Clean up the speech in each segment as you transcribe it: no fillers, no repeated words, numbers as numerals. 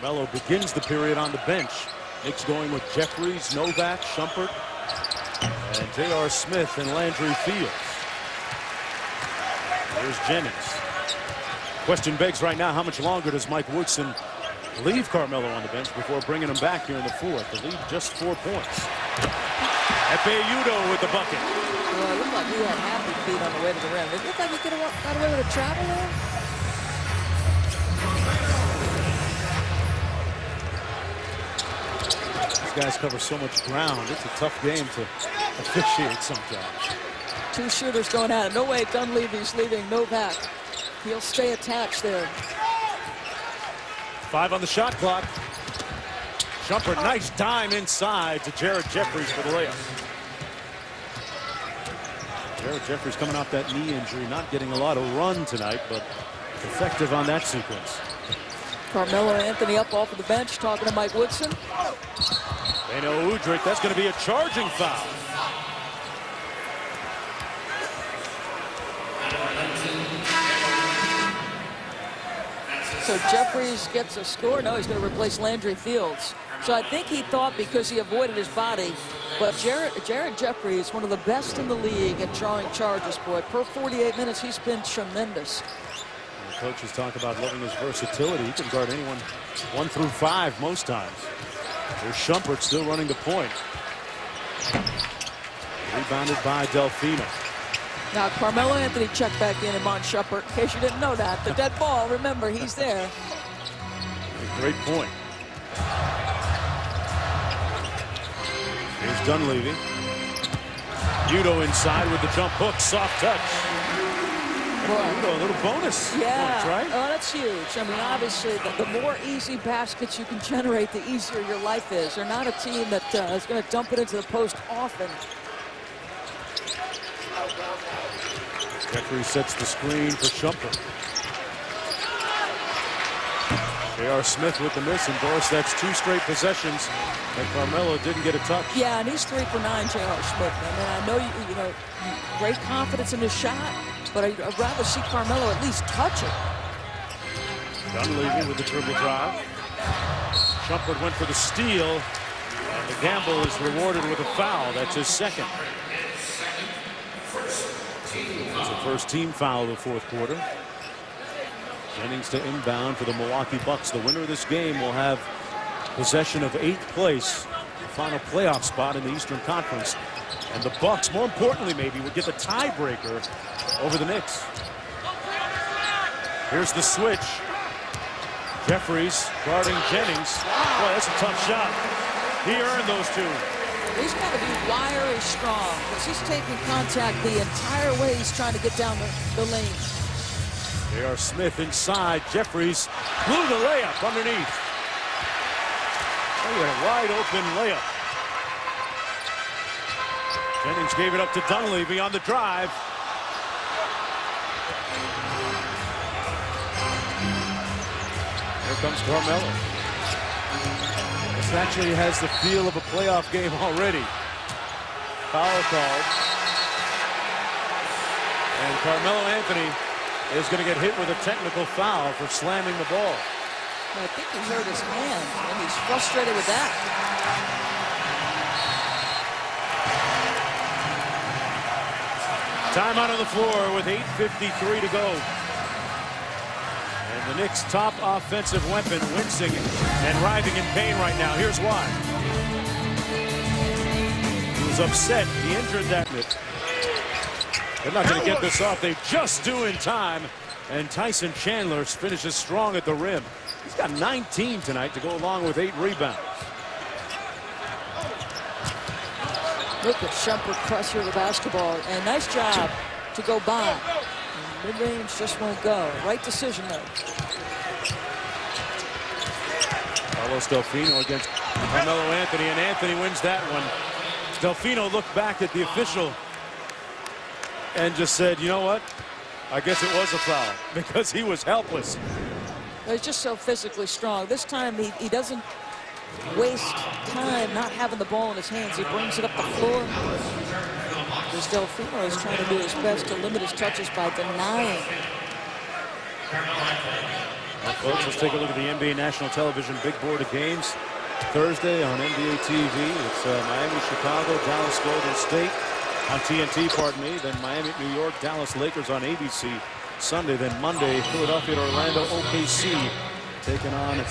Carmelo begins the period on the bench. Knicks going with Jeffries, Novak, Shumpert, and J.R. Smith and Landry Fields. Here's Jennings. Question begs right now, how much longer does Mike Woodson leave Carmelo on the bench before bringing him back here in the fourth? The lead just 4 points. Epe with the bucket. Well, it looked like he had happy feet on the way to the rim. It looked like he could have got away with a travel there. These guys cover so much ground. It's a tough game to officiate sometimes. Two shooters going at it. No way Dunleavy's leaving Novak. He'll stay attached there. 5 on the shot clock. Shumpert, nice dime inside to Jared Jeffries for the layup. Jared Jeffries coming off that knee injury, not getting a lot of run tonight, but effective on that sequence. Carmelo Anthony up off of the bench, talking to Mike Woodson. Beno Udrih, that's going to be a charging foul. So Jeffries gets a score. No, he's going to replace Landry Fields. So I think he thought because he avoided his body. But Jared Jeffries, one of the best in the league at drawing charges, boy. Per 48 minutes, he's been tremendous. The coaches talk about loving his versatility. He can guard anyone 1 through 5 most times. There's Shumpert still running the point. Rebounded by Delfino. Now Carmelo Anthony checked back in and Mon Shumpert. In case you didn't know that, the dead ball. Remember, he's there. A great point. Here's Dunleavy. Udo inside with the jump hook, soft touch. Udo, a little bonus points, right? Oh, that's huge. I mean, obviously, the more easy baskets you can generate, the easier your life is. They're not a team that is going to dump it into the post often. Jeffries sets the screen for Shumpert. J.R. Smith with the miss, and Boris, that's 2 straight possessions that Carmelo didn't get a touch. Yeah, and he's 3 for 9, J.R. Smith. I mean, I know you know, great confidence in his shot, but I'd rather see Carmelo at least touch it. Dunleavy with the dribble drive. Shumpert went for the steal, and the gamble is rewarded with a foul. That's his second. It's the first team foul of the fourth quarter. Jennings to inbound for the Milwaukee Bucks. The winner of this game will have possession of 8th place, the final playoff spot in the Eastern Conference. And the Bucks, more importantly maybe, would get the tiebreaker over the Knicks. Here's the switch. Jeffries guarding Jennings. Boy, that's a tough shot. He earned those 2. He's got to be wiry strong because he's taking contact the entire way he's trying to get down the lane. J.R. Smith inside. Jeffries blew the layup underneath. Oh, he had a wide open layup. Jennings gave it up to Dunleavy on the drive. Here comes Carmelo. This actually has the feel of a playoff game already. Foul called. And Carmelo Anthony is going to get hit with a technical foul for slamming the ball. I think he hurt his hand, and he's frustrated with that. Timeout on the floor with 8:53 to go. And the Knicks' top offensive weapon wincing and writhing in pain right now. Here's why. He was upset. He injured that minute. They're not going to get this off. They just do in time. And Tyson Chandler finishes strong at the rim. He's got 19 tonight to go along with 8 rebounds. Look at Shumpert pressure the basketball. And nice job to go by. Mid-range just won't go. Right decision, though. Carlos Delfino against Carmelo Anthony, and Anthony wins that one. Delfino looked back at the official and just said, you know what? I guess it was a foul because he was helpless. He's just so physically strong. This time he doesn't waste time not having the ball in his hands. He brings it up the floor. As Delfino is trying to do his best to limit his touches by denying. Folks, let's take a look at the NBA National Television big board of games. Thursday on NBA TV, it's Miami, Chicago, Dallas, Golden State on TNT, pardon me. Then Miami, New York, Dallas, Lakers on ABC Sunday. Then Monday, Philadelphia, Orlando, OKC taking on the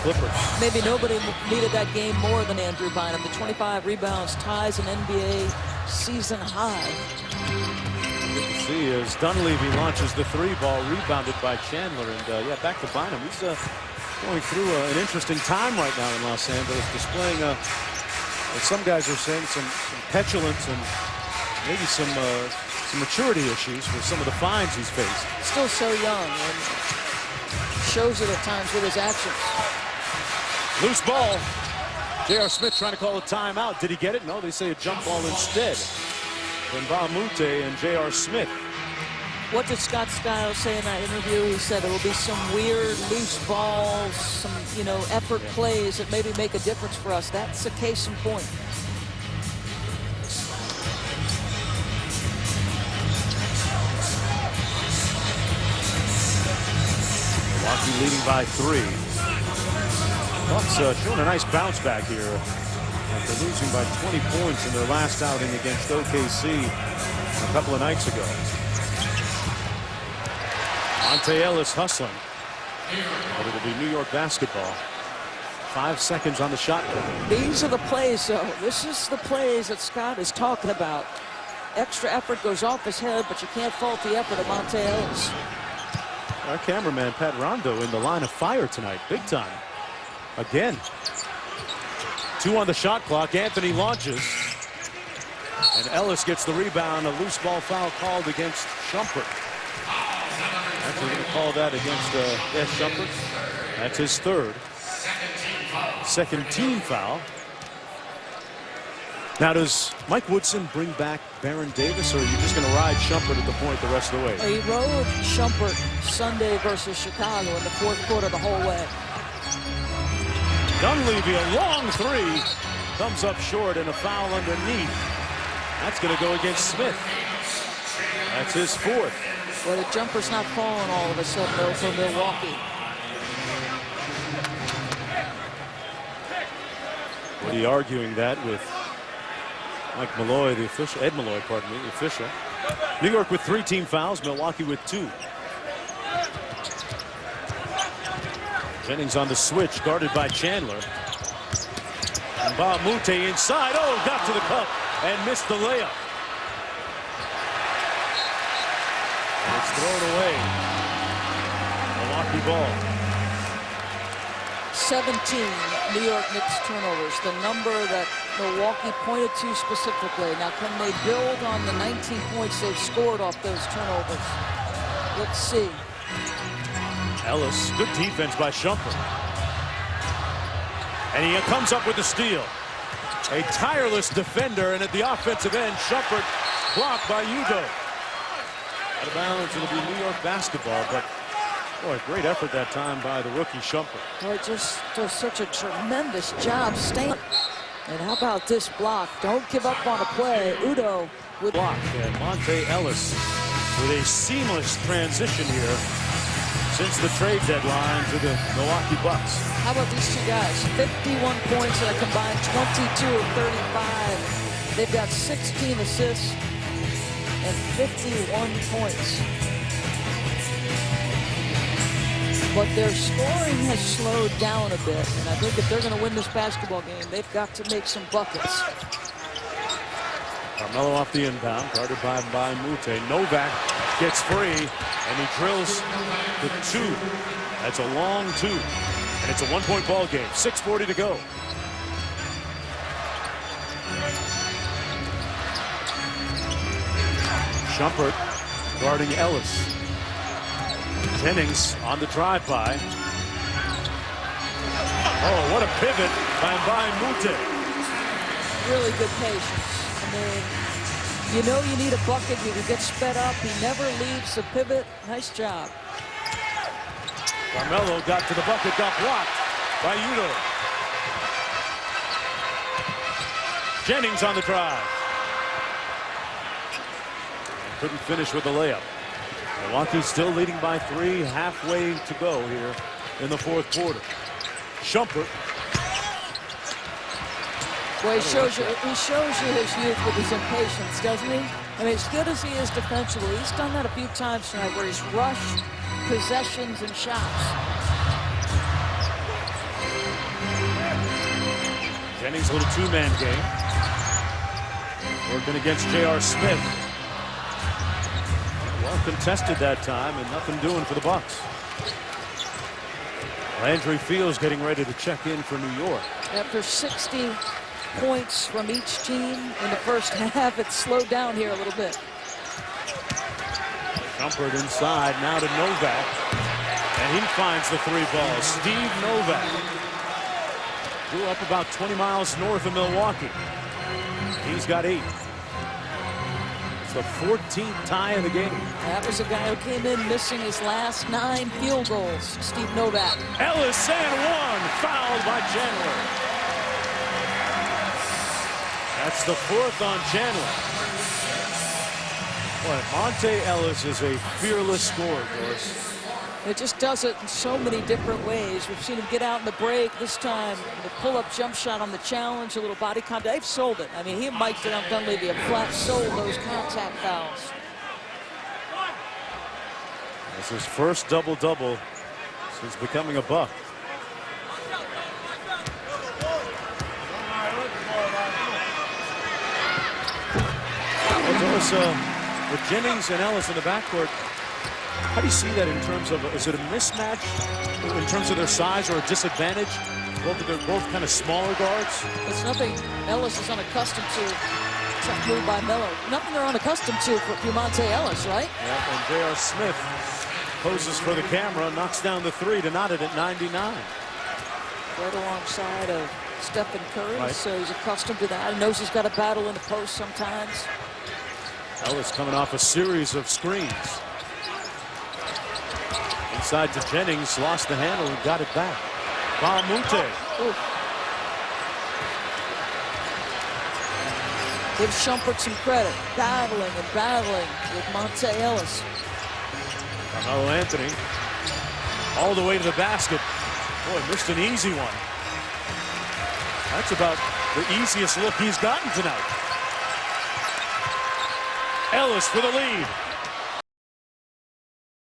Clippers. Maybe nobody needed that game more than Andrew Bynum. The 25 rebounds ties an NBA season high. Good to see as Dunleavy launches the three ball, rebounded by Chandler. And yeah, back to Bynum. He's going through an interesting time right now in Los Angeles, displaying, as some guys are saying, some petulance and maybe some maturity issues with some of the fines he's faced. Still so young and shows it at times with his actions. Loose ball. J.R. Smith trying to call a timeout. Did he get it? No, they say a jump ball instead. Then Mute and J.R. Smith. What did Scott Skiles say in that interview? He said it will be some weird loose balls, some, effort plays that maybe make a difference for us. That's a case in point. Milwaukee leading by 3. Bucks showing a nice bounce back here after losing by 20 points in their last outing against OKC a couple of nights ago. Monte Ellis hustling, but it'll be New York basketball. 5 seconds on the shot clock. These are the plays, though. This is the plays that Scott is talking about. Extra effort goes off his head, but you can't fault the effort of Monte Ellis. Our cameraman, Pat Rondo, in the line of fire tonight, big time. Again. 2 on the shot clock. Anthony launches. And Ellis gets the rebound. A loose ball foul called against Shumpert. Actually going to call that against Shumpert. That's his 3rd. Second team foul. Now, does Mike Woodson bring back Baron Davis, or are you just going to ride Shumpert at the point the rest of the way? He rode Shumpert Sunday versus Chicago in the 4th quarter the whole way. Dunleavy, a long 3. Comes up short and a foul underneath. That's going to go against Smith. That's his 4th. Well, the jumper's not falling all of a sudden, though, for Milwaukee. Woody arguing that with Mike Malloy, the official, Ed Malloy, pardon me, the official. New York with 3 team fouls, Milwaukee with 2. Jennings on the switch, guarded by Chandler. And Mute inside. Oh, got to the cup and missed the layup. And it's thrown away. Milwaukee ball. 17 New York Knicks turnovers, the number that Milwaukee pointed to specifically. Now, can they build on the 19 points they've scored off those turnovers? Let's see. Ellis, good defense by Shumpert. And he comes up with the steal. A tireless defender, and at the offensive end, Shumpert blocked by Udo. Out of bounds, it'll be New York basketball, but boy, great effort that time by the rookie Shumpert. Well, it just does such a tremendous job staying. And how about this block? Don't give up on a play. Udo with block. And Monte Ellis with a seamless transition here since the trade deadline to the Milwaukee Bucks. How about these 2 guys? 51 points and a combined 22 of 35. They've got 16 assists and 51 points. But their scoring has slowed down a bit, and I think if they're going to win this basketball game, they've got to make some buckets. Carmelo off the inbound, guarded by Mute. Novak gets free, and he drills the 2. That's a long 2, and it's a 1-point ball game. 6:40 to go. Shumpert guarding Ellis. Jennings on the drive-by. Oh, what a pivot by Mute. Really good patience. I mean, you know you need a bucket. You can get sped up. He never leaves the pivot. Nice job. Carmelo got to the bucket, got blocked by Udo. Jennings on the drive. Couldn't finish with the layup. Milwaukee still leading by 3, halfway to go here in the fourth quarter. Shumpert. Well, he shows you his youth with his impatience, doesn't he? I mean, as good as he is defensively, he's done that a few times tonight where he's rushed possessions and shots. Jennings, a little two-man game. Working against J.R. Smith. Well contested that time and nothing doing for the Bucks. Landry Fields getting ready to check in for New York. After 60 points from each team in the first half, it's slowed down here a little bit. Shumpert inside now to Novak. And he finds the three ball. Steve Novak. Grew up about 20 miles north of Milwaukee. He's got 8. It's the 14th tie of the game. That was a guy who came in missing his last 9 field goals, Steve Novak. Ellis and 1, fouled by Chandler. That's the 4th on Chandler. Boy, Monte Ellis is a fearless scorer, Doris. It just does it in so many different ways. We've seen him get out in the break this time. The pull-up jump shot on the challenge, a little body contact. They've sold it. I mean, he and Mike Dunleavy have flat sold those contact fouls. It's his first double-double since becoming a Buck. Well, Doris, with Jennings and Ellis in the backcourt, how do you see that in terms of, is it a mismatch in terms of their size or a disadvantage? They're both kind of smaller guards. It's nothing Ellis is unaccustomed to. Tough move by Miller. Nothing they're unaccustomed to for Monte Ellis, right? Yeah, and J.R. Smith poses for the camera, knocks down the 3 to knot it at 99. Right alongside of Stephen Curry, right. So he's accustomed to that. He knows he's got to battle in the post sometimes. Ellis coming off a series of screens. Inside to Jennings, lost the handle and got it back. Bahamute. Give Shumpert some credit. Battling with Monte Ellis. Carmelo Anthony all the way to the basket. Boy, missed an easy one. That's about the easiest look he's gotten tonight. Ellis for the lead.